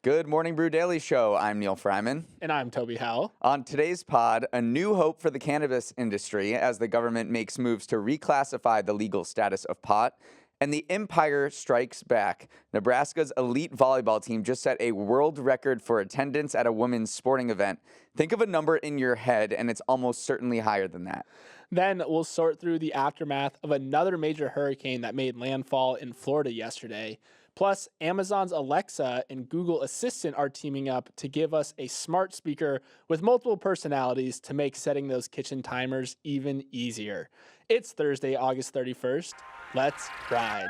Good morning, Brew Daily show. I'm Neal Freyman. And I'm Toby Howell. On today's pod, a new hope for the cannabis industry as the government makes moves to reclassify the legal status of pot. And the empire strikes back. Nebraska's elite volleyball team just set a world record for attendance at a women's sporting event. Think of a number in your head, and it's almost certainly higher than that. Then we'll sort through the aftermath of another major hurricane that made landfall in Florida yesterday. Plus, Amazon's Alexa and Google Assistant are teaming up to give us a smart speaker with multiple personalities to make setting those kitchen timers even easier. It's Thursday, August 31st. Let's ride.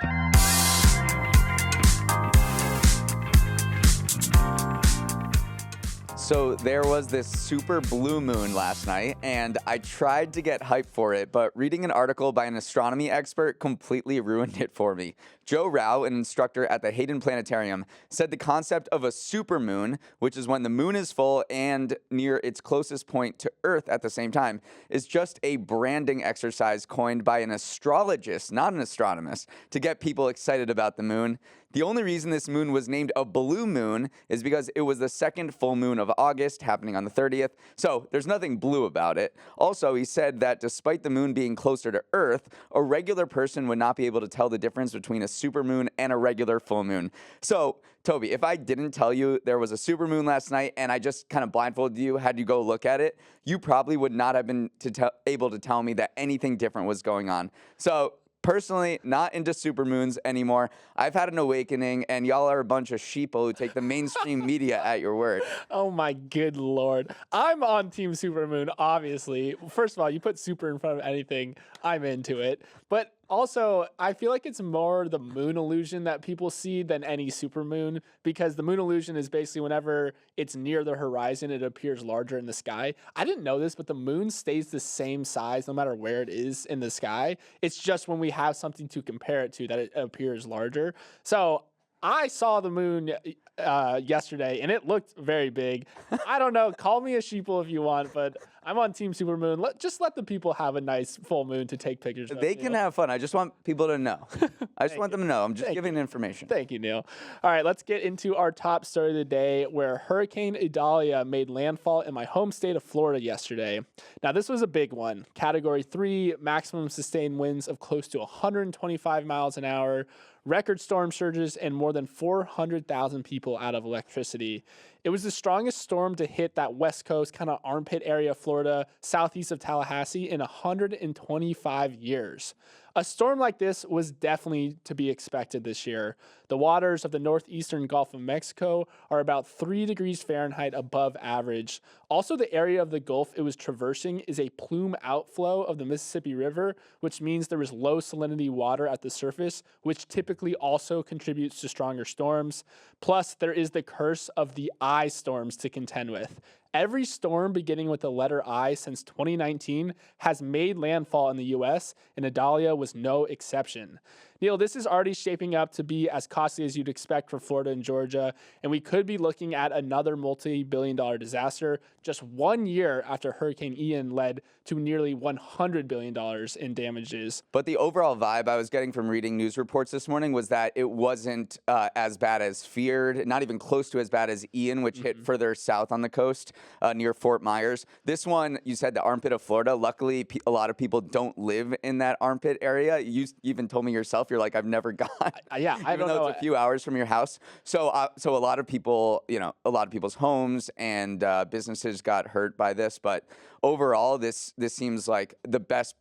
So there was this super blue moon last night, and I tried to get hype for it, but reading an article by an astronomy expert completely ruined it for me. Joe Rao, an instructor at the Hayden Planetarium, said the concept of a supermoon, which is when the moon is full and near its closest point to Earth at the same time, is just a branding exercise coined by an astrologist, not an astronomist, to get people excited about the moon. The only reason this moon was named a blue moon is because it was the second full moon of August, happening on the 30th. So there's nothing blue about it. Also, he said that despite the moon being closer to Earth, a regular person would not be able to tell the difference between a supermoon and a regular full moon. So, Toby, if I didn't tell you there was a supermoon last night and I just kind of blindfolded you, had you go look at it, you probably would not have been able to tell me that anything different was going on. So, personally, not into supermoons anymore. I've had an awakening, and y'all are a bunch of sheeple who take the mainstream media at your word. Oh my good Lord. I'm on Team Supermoon, obviously. First of all, you put super in front of anything, I'm into it. But also, I feel like it's more the moon illusion that people see than any supermoon, because the moon illusion is basically whenever it's near the horizon, it appears larger in the sky. I didn't know this, but the moon stays the same size no matter where it is in the sky. It's just when we have something to compare it to that it appears larger. So I saw the moon yesterday, and it looked very big. I don't know. Call me a sheeple if you want, but I'm on Team Supermoon. Just let the people have a nice full moon to take pictures of. They can have fun. I just want people to know. I just want them to know. I'm just Thank giving information. Thank you, Neal. All right, let's get into our top story of the day, where Hurricane Idalia made landfall in my home state of Florida yesterday. Now, this was a big one. Category 3, maximum sustained winds of close to 125 miles an hour, record storm surges, and more than 400,000 people out of electricity. It was the strongest storm to hit that west coast, kind of armpit area of Florida, southeast of Tallahassee, in 125 years. A storm like this was definitely to be expected this year. The waters of the northeastern Gulf of Mexico are about 3 degrees Fahrenheit above average. Also, the area of the Gulf it was traversing is a plume outflow of the Mississippi River, which means there is low salinity water at the surface, which typically also contributes to stronger storms. Plus, there is the curse of the I storms to contend with. Every storm beginning with the letter I since 2019 has made landfall in the U.S., and Idalia was no exception. Neal, this is already shaping up to be as costly as you'd expect for Florida and Georgia, and we could be looking at another multi-billion-dollar disaster just 1 year after Hurricane Ian led to nearly $100 billion in damages. But the overall vibe I was getting from reading news reports this morning was that it wasn't as bad as feared, not even close to as bad as Ian, which hit further south on the coast near Fort Myers. This one, you said the armpit of Florida. Luckily, a lot of people don't live in that armpit area. You even told me yourself, you're like, I've never gone. Yeah, I don't know. Even though it's a few hours from your house. So a lot of people, a lot of people's homes and businesses got hurt by this. But overall, this seems like the best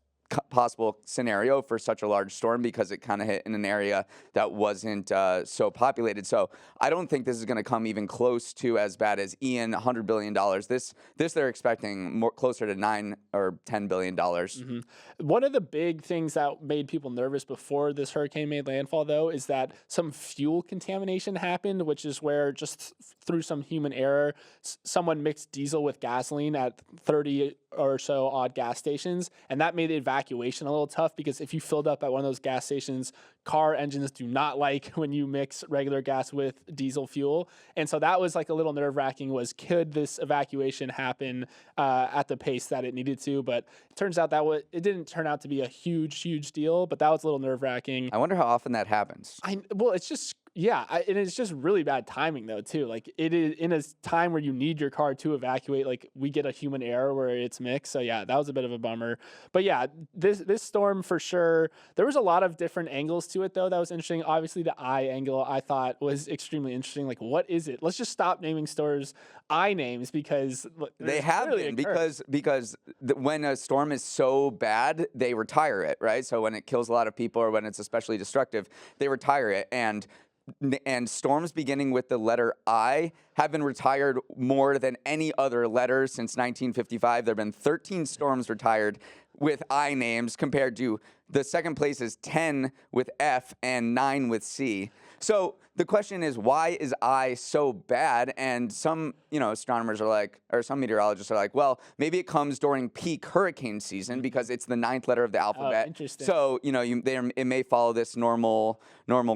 possible scenario for such a large storm because it kind of hit in an area that wasn't so populated. So I don't think this is going to come even close to as bad as Ian. $100 billion. This they're expecting more closer to $9 or $10 billion. Mm-hmm. One of the big things that made people nervous before this hurricane made landfall, though, is that some fuel contamination happened, which is where just through some human error, someone mixed diesel with gasoline at 30 or so odd gas stations, and that made the evacuation a little tough because if you filled up at one of those gas stations, car engines do not like when you mix regular gas with diesel fuel. And so that was like a little nerve-wracking, was could this evacuation happen at the pace that it needed to? But it turns out that it didn't turn out to be a huge deal, but that was a little nerve-wracking. I wonder how often that happens. Well, it's just Yeah, and it's just really bad timing though too. Like it is in a time where you need your car to evacuate. Like we get a human error where it's mixed. So yeah, that was a bit of a bummer. But yeah, this storm for sure. There was a lot of different angles to it though. That was interesting. Obviously, the eye angle I thought was extremely interesting. Like, what is it? Let's just stop naming stores eye names because They have been because when a storm is so bad, they retire it, right? So when it kills a lot of people or when it's especially destructive, they retire it. And storms beginning with the letter I have been retired more than any other letter since 1955. There have been 13 storms retired with I names compared to the second place is 10 with F and 9 with C. So the question is, why is I so bad? And some, astronomers are like, or some meteorologists are like, well, maybe it comes during peak hurricane season because it's the 9th letter of the alphabet. Oh, interesting. So, it may follow this normal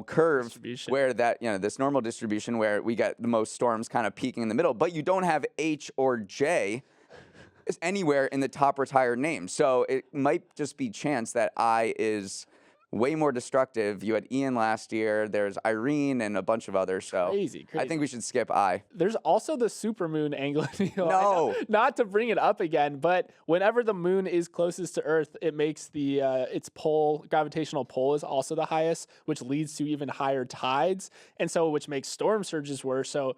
curve where this normal distribution where we get the most storms kind of peaking in the middle, but you don't have H or J anywhere in the top retired names. So it might just be chance that I is way more destructive. You had Ian last year. There's Irene and a bunch of others. So crazy. I think we should skip I. There's also the supermoon angle. No. Not to bring it up again, but whenever the moon is closest to Earth, it makes the its gravitational pull is also the highest, which leads to even higher tides, and so which makes storm surges worse. So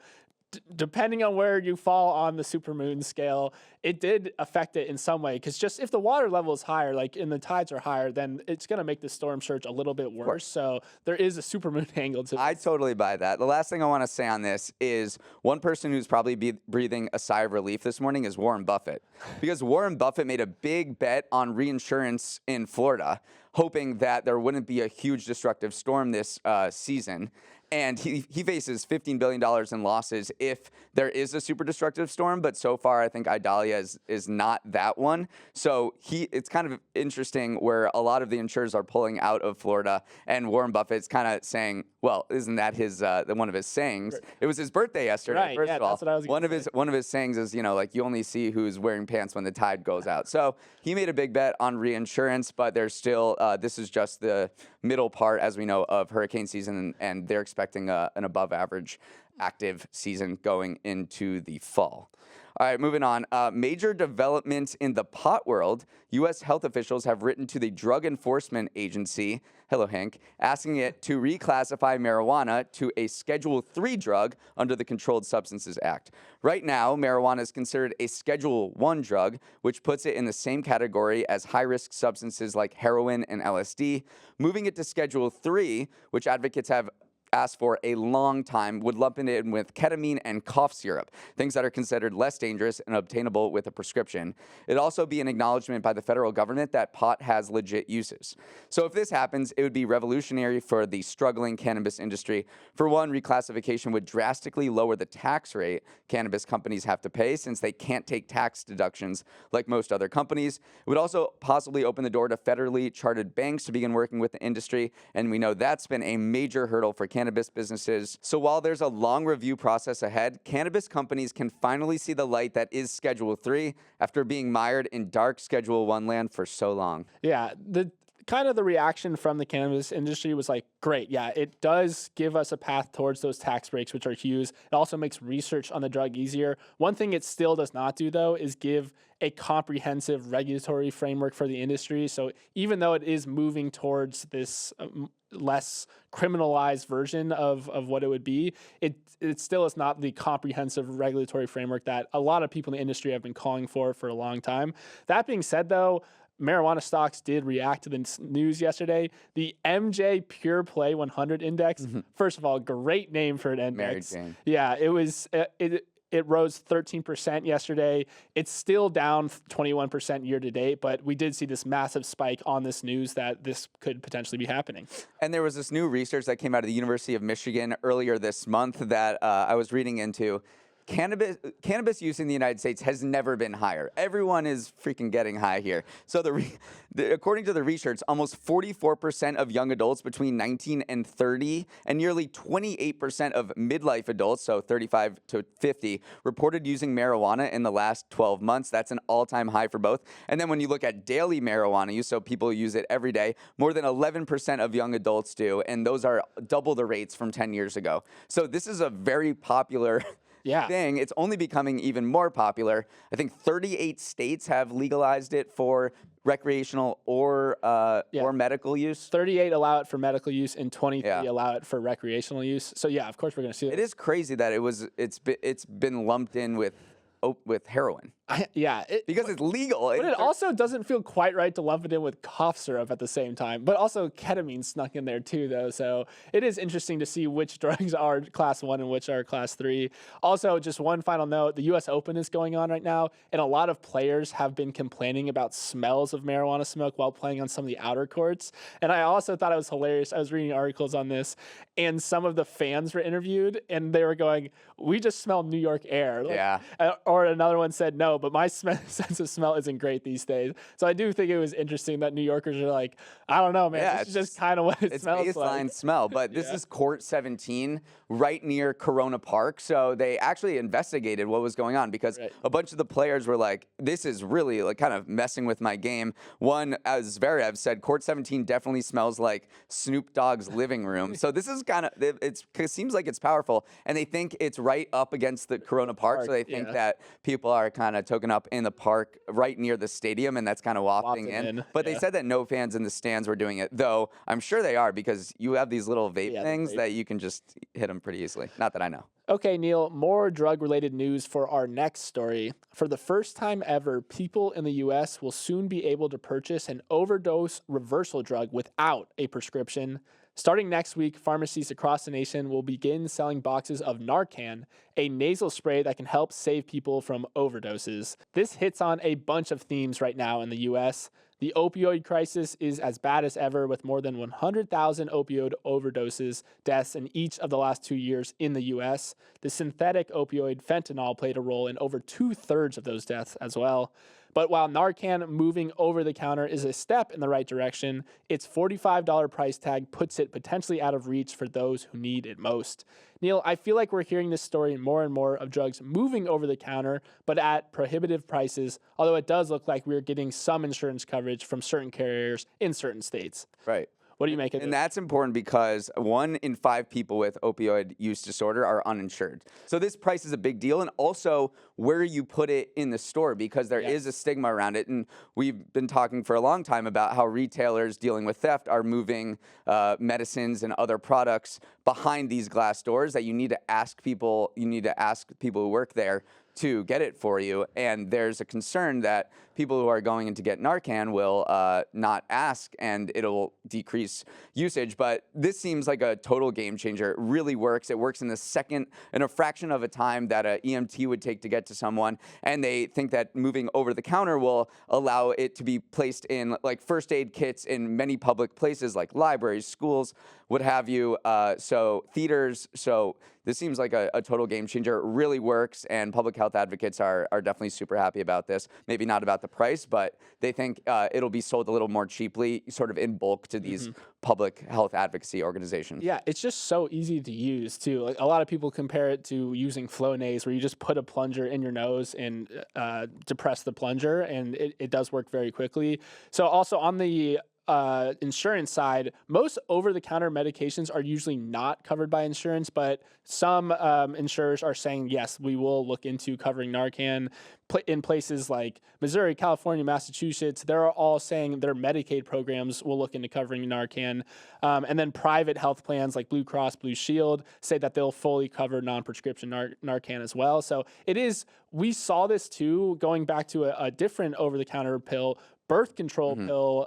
depending on where you fall on the supermoon scale, it did affect it in some way. Because just if the water level is higher, like and the tides are higher, then it's going to make the storm surge a little bit worse. So there is a supermoon angle to it. I totally buy that. The last thing I want to say on this is one person who's probably breathing a sigh of relief this morning is Warren Buffett. Because Warren Buffett made a big bet on reinsurance in Florida, hoping that there wouldn't be a huge destructive storm this season. And he faces $15 billion in losses if there is a super destructive storm. But so far, I think Idalia is not that one. So it's kind of interesting where a lot of the insurers are pulling out of Florida. And Warren Buffett's kind of saying, well, isn't that his one of his sayings? It was his birthday yesterday, right, first of all. That's what I was one of his sayings is, like you only see who's wearing pants when the tide goes out. So he made a big bet on reinsurance, but there's still, this is just the middle part, as we know, of hurricane season, and they're expecting an above average active season going into the fall. All right, moving on. Major developments in the pot world. U.S. health officials have written to the Drug Enforcement Agency, hello Hank, asking it to reclassify marijuana to a Schedule III drug under the Controlled Substances Act. Right now, marijuana is considered a Schedule I drug, which puts it in the same category as high-risk substances like heroin and LSD. Moving it to Schedule III, which advocates have asked for a long time, would lump it in with ketamine and cough syrup, things that are considered less dangerous and obtainable with a prescription. It'd also be an acknowledgement by the federal government that pot has legit uses. So if this happens, it would be revolutionary for the struggling cannabis industry. For one, reclassification would drastically lower the tax rate cannabis companies have to pay since they can't take tax deductions like most other companies. It would also possibly open the door to federally chartered banks to begin working with the industry, and we know that's been a major hurdle for cannabis businesses. So while there's a long review process ahead, cannabis companies can finally see the light that is Schedule III after being mired in dark Schedule I land for so long. Yeah, the reaction from the cannabis industry was like, great, yeah, it does give us a path towards those tax breaks, which are huge. It also makes research on the drug easier. One thing it still does not do, though, is give a comprehensive regulatory framework for the industry. So even though it is moving towards this less criminalized version of what it would be, it still is not the comprehensive regulatory framework that a lot of people in the industry have been calling for a long time. That being said, though, marijuana stocks did react to the news yesterday. The MJ Pure Play 100 Index, first of all, great name for an index. Yeah, it was it rose 13% yesterday. It's still down 21% year to date, but we did see this massive spike on this news that this could potentially be happening. And there was this new research that came out of the University of Michigan earlier this month that I was reading into. cannabis use in the United States has never been higher. Everyone is freaking getting high here. So according to the research, almost 44% of young adults between 19 and 30 and nearly 28% of midlife adults, so 35 to 50, reported using marijuana in the last 12 months. That's an all-time high for both. And then when you look at daily marijuana use, so people use it every day, more than 11% of young adults do, and those are double the rates from 10 years ago. So this is a very popular thing. It's only becoming even more popular. I think 38 states have legalized it for recreational or medical use. 38 allow it for medical use and 23 allow it for recreational use. So yeah, of course we're going to see it. It is crazy that it's been lumped in with heroin. Because it's legal. But it also doesn't feel quite right to lump it in with cough syrup at the same time. But also ketamine snuck in there too, though. So it is interesting to see which drugs are class 1 and which are class 3. Also, just one final note, the U.S. Open is going on right now, and a lot of players have been complaining about smells of marijuana smoke while playing on some of the outer courts. And I also thought it was hilarious. I was reading articles on this, and some of the fans were interviewed, and they were going, "We just smell New York air." Or another one said, "No, but my sense of smell isn't great these days." So I do think it was interesting that New Yorkers are like, "I don't know, man. This is just kind of what it smells like." It's baseline smell, but this is Court 17 right near Corona Park. So they actually investigated what was going on because a bunch of the players were like, "This is really like kind of messing with my game." One, as Zverev said, Court 17 definitely smells like Snoop Dogg's living room. So this is kind of, it seems like it's powerful, and they think it's right up against the Corona Park. So they think that people are kind of token up in the park right near the stadium, and that's kind of wafting in. But they said that no fans in the stands were doing it, though I'm sure they are because you have these little vape things that you can just hit them pretty easily. Not that I know. Okay, Neal, more drug-related news for our next story. For the first time ever, people in the U.S. will soon be able to purchase an overdose reversal drug without a prescription. Starting next week, pharmacies across the nation will begin selling boxes of Narcan, a nasal spray that can help save people from overdoses. This hits on a bunch of themes right now in the U.S. The opioid crisis is as bad as ever, with more than 100,000 opioid overdoses deaths in each of the last 2 years in the U.S. The synthetic opioid fentanyl played a role in over 2/3 of those deaths as well. But while Narcan moving over the counter is a step in the right direction, its $45 price tag puts it potentially out of reach for those who need it most. Neal, I feel like we're hearing this story more and more of drugs moving over the counter, but at prohibitive prices, although it does look like we're getting some insurance coverage from certain carriers in certain states. Right. What do you make of it? And that's important because 1 in 5 people with opioid use disorder are uninsured. So this price is a big deal, and also where you put it in the store, because there is a stigma around it. And we've been talking for a long time about how retailers dealing with theft are moving medicines and other products behind these glass doors that you need to ask people who work there to get it for you. And there's a concern that people who are going in to get Narcan will not ask, and it'll decrease usage. But this seems like a total game changer. It really works. It works in a fraction of a time that an EMT would take to get to someone. And they think that moving over the counter will allow it to be placed in like first aid kits in many public places like libraries, schools, what have you. So theaters. So this seems like a total game changer. It really works, and public health advocates are definitely super happy about this. Maybe not about the price, but they think it'll be sold a little more cheaply, sort of in bulk to these public health advocacy organizations. Yeah, it's just so easy to use, too. Like, a lot of people compare it to using Flonase, where you just put a plunger in your nose and depress the plunger, and it does work very quickly. So also on the insurance side, most over-the-counter medications are usually not covered by insurance, but some insurers are saying, yes, we will look into covering Narcan. In places like Missouri, California, Massachusetts, they're all saying their Medicaid programs will look into covering Narcan. And then private health plans like Blue Cross Blue Shield say that they'll fully cover non-prescription Narcan as well. So we saw this too, going back to a different over-the-counter pill, birth control pill,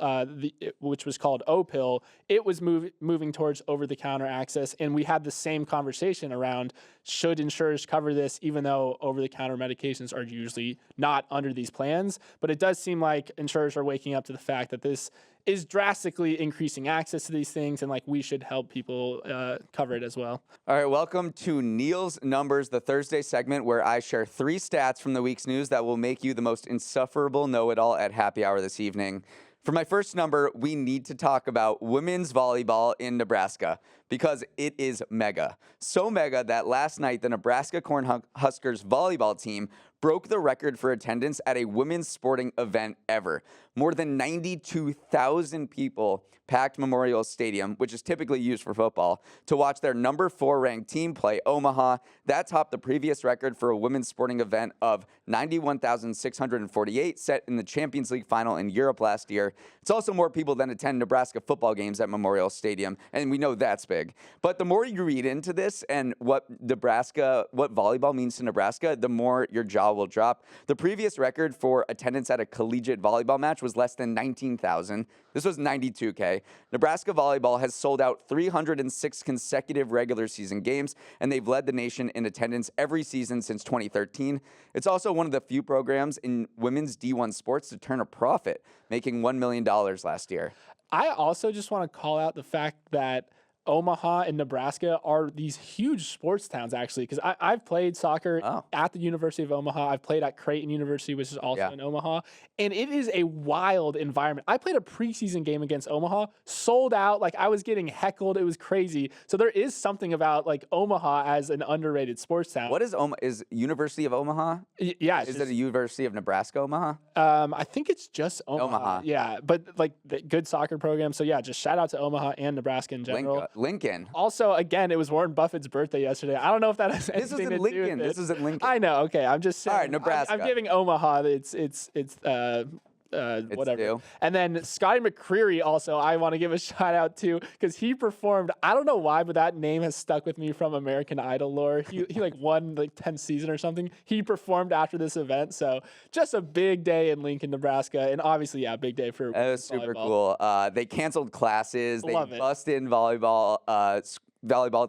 which was called O-pill. It was moving towards over-the-counter access, and we had the same conversation around, should insurers cover this, even though over-the-counter medications are usually not under these plans? But it does seem like insurers are waking up to the fact that this is drastically increasing access to these things, and like we should help people cover it as well. All right, welcome to Neal's Numbers, the Thursday segment where I share 3 stats from the week's news that will make you the most insufferable know-it-all at happy hour this evening. For my first number, we need to talk about women's volleyball in Nebraska because it is mega. So mega that last night the Nebraska Cornhuskers volleyball team broke the record for attendance at a women's sporting event ever. More than 92,000 people packed Memorial Stadium, which is typically used for football, to watch their number 4 ranked team play Omaha. That topped the previous record for a women's sporting event of 91,648 set in the Champions League final in Europe last year. It's also more people than attend Nebraska football games at Memorial Stadium, and we know that's big. But the more you read into this and what volleyball means to Nebraska, the more your jaw will drop. The previous record for attendance at a collegiate volleyball match was less than 19,000. This was 92K. Nebraska volleyball has sold out 306 consecutive regular season games, and they've led the nation in attendance every season since 2013. It's also one of the few programs in women's D1 sports to turn a profit, making $1 million last year. I also just want to call out the fact that Omaha and Nebraska are these huge sports towns, actually, because I've played soccer at the University of Omaha. I've played at Creighton University, which is also in Omaha, and it is a wild environment. I played a preseason game against Omaha, sold out, like I was getting heckled. It was crazy. So there is something about like Omaha as an underrated sports town. What is Is University of Omaha? Yeah. Is it a University of Nebraska Omaha? I think it's just Omaha. Yeah, but like the good soccer program. So yeah, just shout out to Omaha and Nebraska in general. Lincoln. Also, again, it was Warren Buffett's birthday yesterday. I don't know if that has anything to do with it. This isn't Lincoln. I know. Okay, I'm just saying. All right, Nebraska. I'm giving Omaha. It's whatever. Due. And then Scotty McCreery also, I want to give a shout out to because he performed. I don't know why, but that name has stuck with me from American Idol lore. He like won like 10th season or something. He performed after this event, so just a big day in Lincoln, Nebraska, and obviously, yeah, big day for. It was super cool. They canceled classes. They busted in volleyball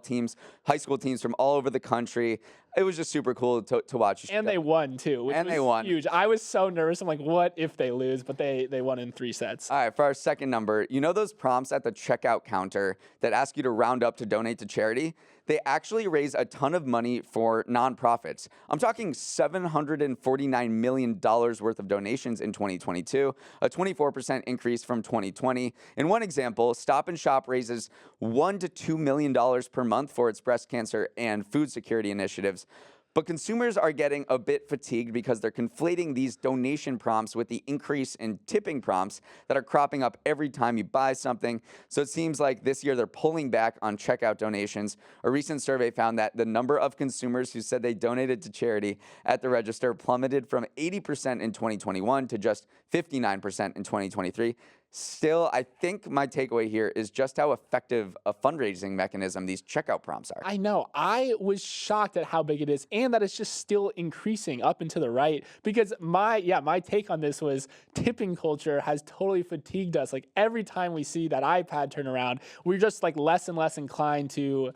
teams, high school teams from all over the country. It was just super cool to watch. And they won, too, which was huge. I was so nervous. I'm like, what if they lose? But they won in 3 sets. All right, for our second number, you know those prompts at the checkout counter that ask you to round up to donate to charity? They actually raise a ton of money for nonprofits. I'm talking $749 million worth of donations in 2022, a 24% increase from 2020. In one example, Stop and Shop raises $1 to $2 million per month for its breast cancer and food security initiatives. But consumers are getting a bit fatigued because they're conflating these donation prompts with the increase in tipping prompts that are cropping up every time you buy something. So it seems like this year they're pulling back on checkout donations. A recent survey found that the number of consumers who said they donated to charity at the register plummeted from 80% in 2021 to just 59% in 2023. Still, I think my takeaway here is just how effective a fundraising mechanism these checkout prompts are. I know. I was shocked at how big it is and that it's just still increasing up and to the right because my take on this was tipping culture has totally fatigued us. Like every time we see that iPad turn around, we're just like less and less inclined to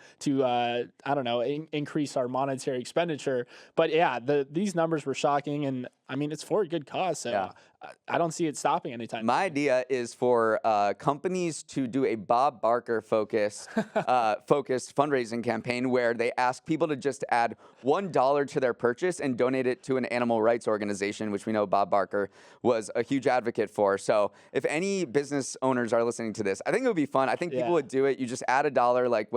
increase our monetary expenditure. But yeah, these numbers were shocking, and I mean, it's for a good cause, so I don't see it stopping anytime. My idea is for companies to do a Bob Barker focused fundraising campaign where they ask people to just add $1 to their purchase and donate it to an animal rights organization, which we know Bob Barker was a huge advocate for. So if any business owners are listening to this, I think it would be fun. I think people would do it. You just add $1, like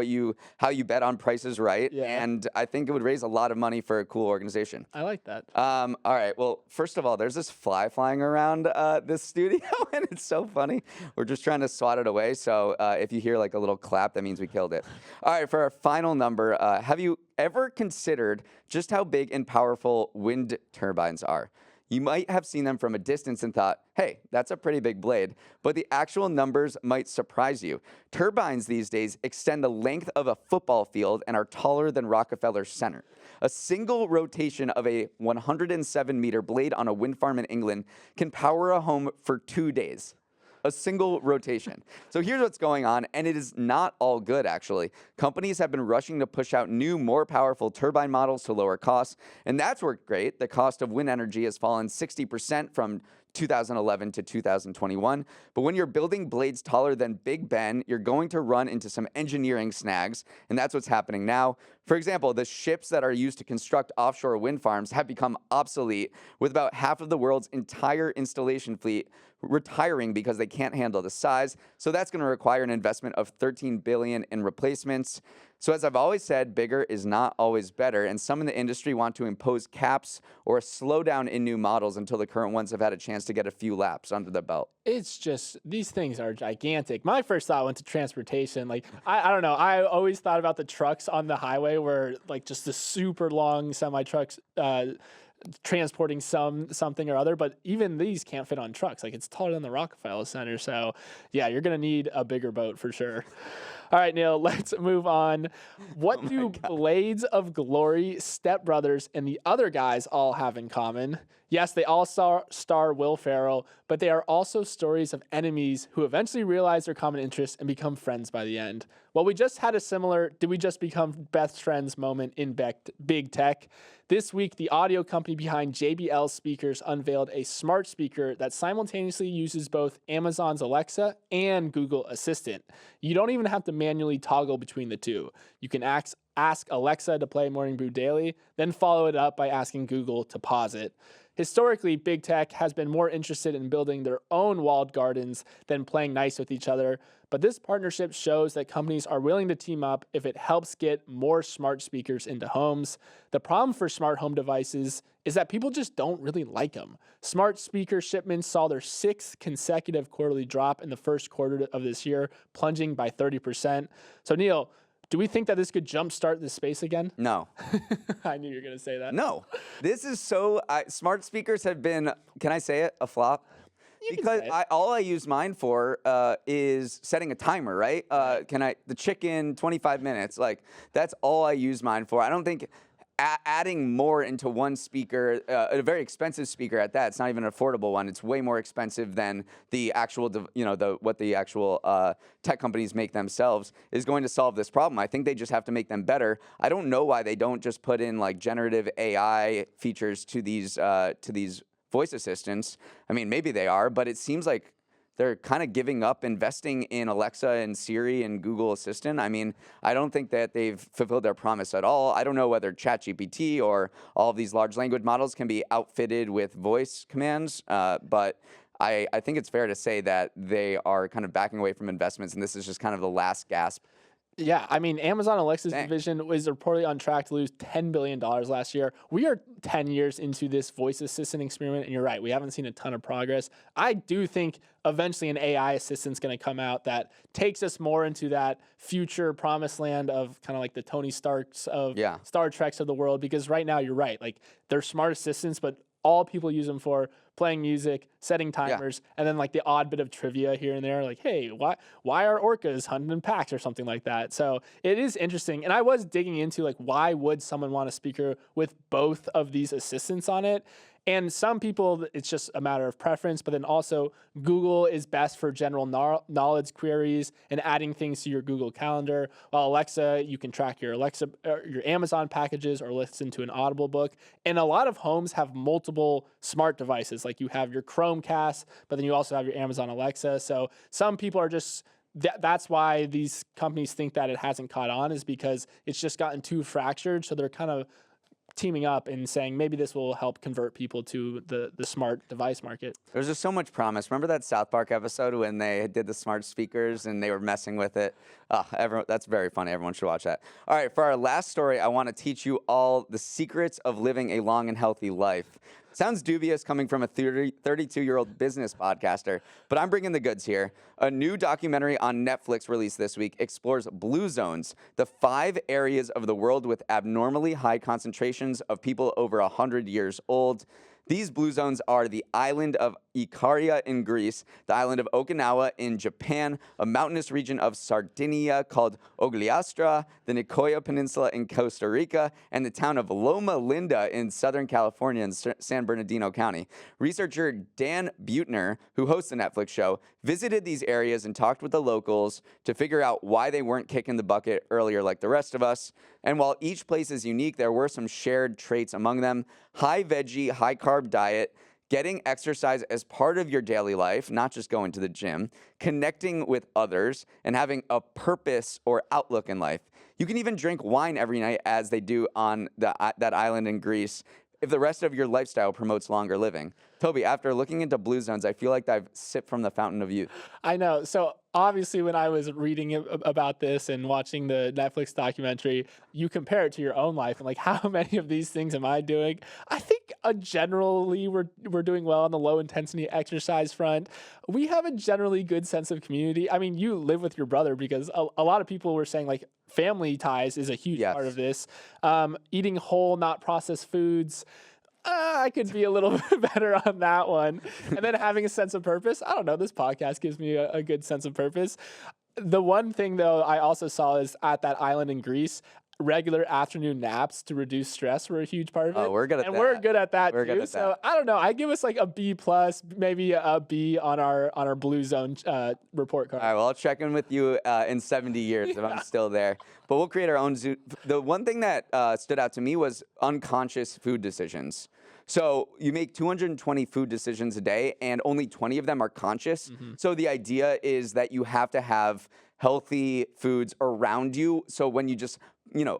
how you bet on Price is Right, and I think it would raise a lot of money for a cool organization. I like that. All right. Well, first of all, there's this fly flying around this studio, and it's so funny. We're just trying to swat it away. So if you hear like a little clap, that means we killed it. All right, for our final number, have you ever considered just how big and powerful wind turbines are? You might have seen them from a distance and thought, hey, that's a pretty big blade. But the actual numbers might surprise you. Turbines these days extend the length of a football field and are taller than Rockefeller Center. A single rotation of a 107-meter blade on a wind farm in England can power a home for 2 days. a single rotation. So here's what's going on, and it is not all good, actually. Companies have been rushing to push out new, more powerful turbine models to lower costs, and that's worked great. The cost of wind energy has fallen 60% from 2011 to 2021. But when you're building blades taller than Big Ben, you're going to run into some engineering snags, and that's what's happening now. For example, the ships that are used to construct offshore wind farms have become obsolete, with about half of the world's entire installation fleet retiring because they can't handle the size. So that's going to require an investment of $13 billion in replacements. So as I've always said, bigger is not always better, and some in the industry want to impose caps or a slowdown in new models until the current ones have had a chance to get a few laps under the belt. It's just, these things are gigantic. My first thought went to transportation. Like, I don't know. I always thought about the trucks on the highway where, like, just the super long semi trucks transporting something or other, but even these can't fit on trucks. Like, it's taller than the Rockefeller Center. So yeah, you're going to need a bigger boat for sure. All right, Neal, let's move on. What do Blades of Glory, Step Brothers, and the other guys all have in common? Yes, they all star Will Ferrell, but they are also stories of enemies who eventually realize their common interests and become friends by the end. Well, we just had a similar "did we just become best friends" moment in big tech. This week, the audio company behind JBL speakers unveiled a smart speaker that simultaneously uses both Amazon's Alexa and Google Assistant. You don't even have to manually toggle between the two. You can ask Alexa to play Morning Brew Daily, then follow it up by asking Google to pause it. Historically, big tech has been more interested in building their own walled gardens than playing nice with each other, but this partnership shows that companies are willing to team up if it helps get more smart speakers into homes. The problem for smart home devices is that people just don't really like them. Smart speaker shipments saw their 6th consecutive quarterly drop in the first quarter of this year, plunging by 30%. So, Neal, do we think that this could jumpstart this space again? No. I knew you were going to say that. No. This is so... smart speakers have been, can I say it, a flop? Because all I use mine for is setting a timer, right? The chicken, 25 minutes. Like, that's all I use mine for. I don't think adding more into one speaker, a very expensive speaker at that, it's not even an affordable one. It's way more expensive than the actual, what the actual tech companies make themselves, is going to solve this problem. I think they just have to make them better. I don't know why they don't just put in like generative AI features to these voice assistants. I mean, maybe they are, but it seems like they're kind of giving up investing in Alexa and Siri and Google Assistant. I mean, I don't think that they've fulfilled their promise at all. I don't know whether ChatGPT or all of these large language models can be outfitted with voice commands, but I think it's fair to say that they are kind of backing away from investments, and this is just kind of the last gasp. Yeah, I mean, Amazon Alexa's division was reportedly on track to lose $10 billion last year. We are 10 years into this voice assistant experiment, and you're right, we haven't seen a ton of progress. I do think eventually an AI assistant's going to come out that takes us more into that future promised land of kind of like the Tony Starks of Star Treks of the world, because right now, you're right, like, they're smart assistants, but all people use them for playing music, setting timers, and then like the odd bit of trivia here and there, like, hey, why are orcas hunting in packs or something like that? So it is interesting. And I was digging into like, why would someone want a speaker with both of these assistants on it? And some people, it's just a matter of preference, but then also Google is best for general knowledge queries and adding things to your Google Calendar. While Alexa, you can track your Amazon packages or listen to an Audible book. And a lot of homes have multiple smart devices, like you have your Chromecast, but then you also have your Amazon Alexa. So some people are just... That's why these companies think that it hasn't caught on, is because it's just gotten too fractured. So they're kind of teaming up and saying maybe this will help convert people to the smart device market. There's just so much promise. Remember that South Park episode when they did the smart speakers and they were messing with it? That's very funny. Everyone should watch that. All right, for our last story, I want to teach you all the secrets of living a long and healthy life. Sounds dubious coming from a 32-year-old business podcaster, but I'm bringing the goods here. A new documentary on Netflix released this week explores blue zones, the 5 areas of the world with abnormally high concentrations of people over 100 years old. These blue zones are the island of Ikaria in Greece, the island of Okinawa in Japan, a mountainous region of Sardinia called Ogliastra, the Nicoya Peninsula in Costa Rica, and the town of Loma Linda in Southern California in San Bernardino County. Researcher Dan Buettner, who hosts the Netflix show, visited these areas and talked with the locals to figure out why they weren't kicking the bucket earlier like the rest of us. And while each place is unique, there were some shared traits among them. High veggie, high carb diet, getting exercise as part of your daily life, not just going to the gym, connecting with others, and having a purpose or outlook in life. You can even drink wine every night as they do on that island in Greece if the rest of your lifestyle promotes longer living. Toby, after looking into blue zones, I feel like I've sipped from the fountain of youth. I know. So obviously when I was reading about this and watching the Netflix documentary, you compare it to your own life and like, how many of these things am I doing? I think generally we're doing well on the low intensity exercise front. We have a generally good sense of community. I mean, you live with your brother because a lot of people were saying like family ties is a huge part of this. Eating whole, not processed foods. I could be a little bit better on that one. And then having a sense of purpose. I don't know. This podcast gives me a good sense of purpose. The one thing, though, I also saw is at that island in Greece, regular afternoon naps to reduce stress were a huge part of it. Oh, we're good at that. And we're good at that, we're too. Good at so that. I don't know. I give us like a B+, maybe a B on our Blue Zone report card. All right, well, I'll check in with you in 70 years if I'm still there. But we'll create our own zoo. The one thing that stood out to me was unconscious food decisions. So you make 220 food decisions a day, and only 20 of them are conscious. So the idea is that you have to have healthy foods around you. So when you just,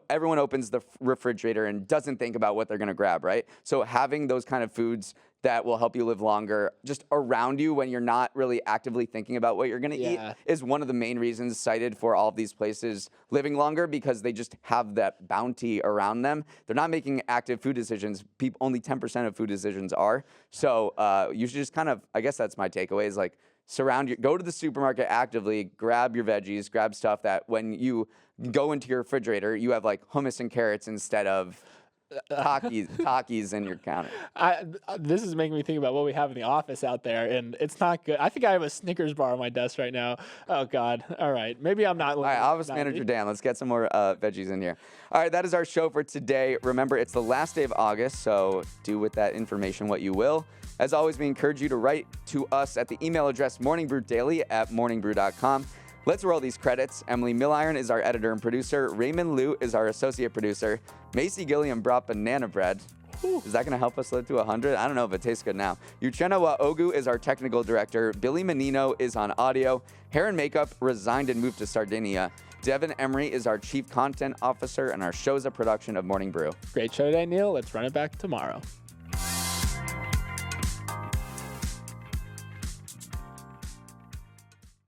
everyone opens the refrigerator and doesn't think about what they're going to grab, right? So having those kind of foods that will help you live longer just around you when you're not really actively thinking about what you're going to eat is one of the main reasons cited for all of these places living longer, because they just have that bounty around them. They're not making active food decisions. Only 10% of food decisions are. So you should just kind of, I guess that's my takeaway, is like go to the supermarket actively, grab your veggies, grab stuff that when you go into your refrigerator, you have like hummus and carrots instead of Takis in your counter. This is making me think about what we have in the office out there, and it's not good. I think I have a Snickers bar on my desk right now. Oh, God. All right. Maybe I'm not. All right, Office Manager Dan, let's get some more veggies in here. All right, that is our show for today. Remember, it's the last day of August, so do with that information what you will. As always, we encourage you to write to us at the email address morningbrew@morningbrew.com. Let's roll these credits. Emily Milliron is our editor and producer. Raymond Liu is our associate producer. Macy Gilliam brought banana bread. Is that going to help us live to 100? I don't know if it tastes good now. Uchenna Waogu is our technical director. Billy Menino is on audio. Hair and Makeup resigned and moved to Sardinia. Devin Emery is our chief content officer, and our show's a production of Morning Brew. Great show today, Neal. Let's run it back tomorrow.